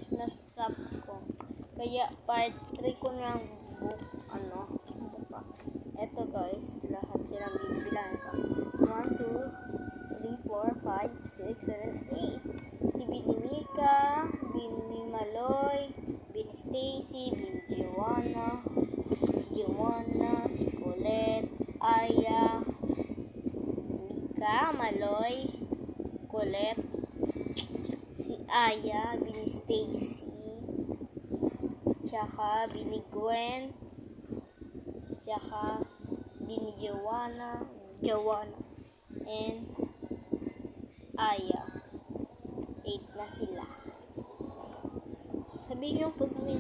guys, na-stop ko. Kaya part 3 ko ng book, bukas. Eto guys, lahat silang bibilang ko. 1, 2, 3, 4, 5, 6, 7, 8. Si Bininika, Bini Maloy, Bini Stacy, Bini Joanna, si Joanna, si Colette, Aya, Mika, Maloy, Colette, si Aya, Bini Stacy, tsaka Bini Gwen, tsaka Bini Joanna, and Aya. 8 na sila. Sabihin nyo pag may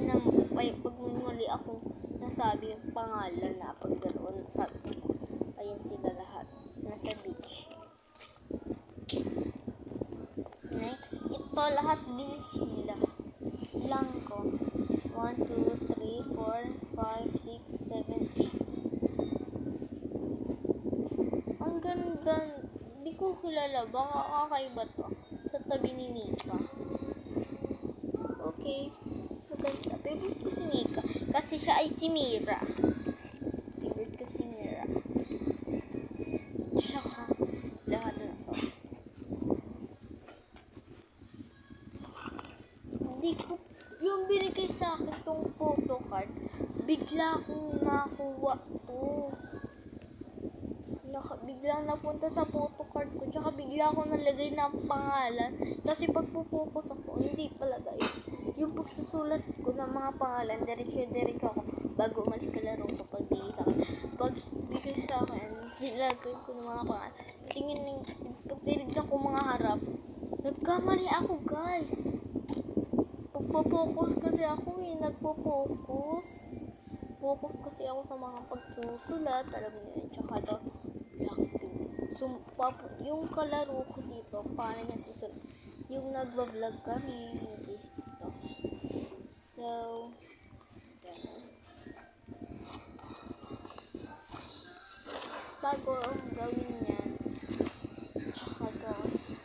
mali akong nasabi yung pangalan na pagdaroon, sabi ko, ayan sila lahat. Nasa beach. Next, ito lahat din sila. Lang ko. 1, 2, 3, 4, 5, 6, 7, 8. Ang ganda. Hindi ko kilala. Baka kakaiba to. Sa tabi ni Nika. Okay. Maganda. Favorite ko si Nika. Kasi siya ay si Mira. Favorite ko si Mira. Tsaka lahat na to. Hindi ko, yung binigay sa akin tong photo card, bigla akong nakuha to. Bigla napunta sa photo card ko, tsaka bigla akong nalagay na pangalan. Kasi pagpupokus ako, hindi pala guys. Yung pagsusulat ko ng mga pangalan, diretso ako. Bago umalis ka laro ko, pagbigay sa akin. Pagbigay sa akin, silagay ko ng mga pangalan. Pagtinignan ko mga harap, nagkamali ako guys. Pagpo-focus kasi ako nagpo-focus. Focus kasi ako sa mga pagsusulat. Alam niyo yun, tsaka to, so, yung kalaro ko dito, paano niya sisulat? Yung nagbablog kami dito. So, bago ang gawin niya, tsaka guys,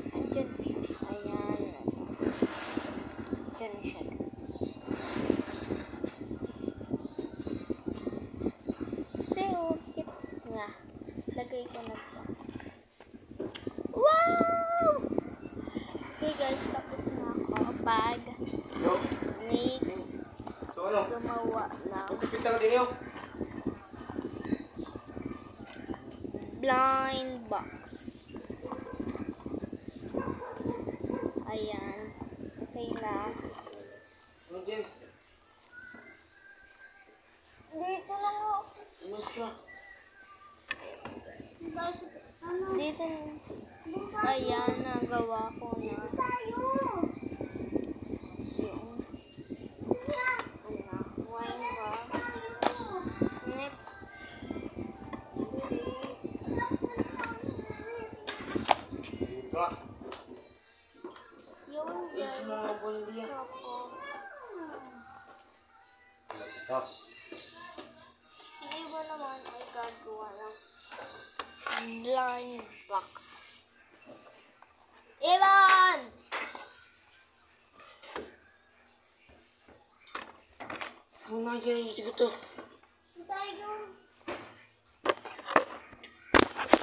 andyan siya. Ayan. Andyan siya. So, cute nga. Lagay ko na ito. Wow! Okay guys, tapos na ako. Pag next, gumawa na blind box. Ayan. Okay na. Dito lang ako. Dito. Ayan, nagawa ko na. Yung wine box. Next. Yung si Iba naman ay gagawa ng blind box. Ivan! Saan na dyan yung ito?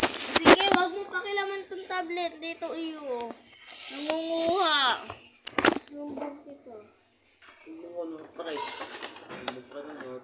Sige, wag mo pakilaman tong tablet. Dito iyo. Nangunguha. Yung book ito. Ano, try. Ano,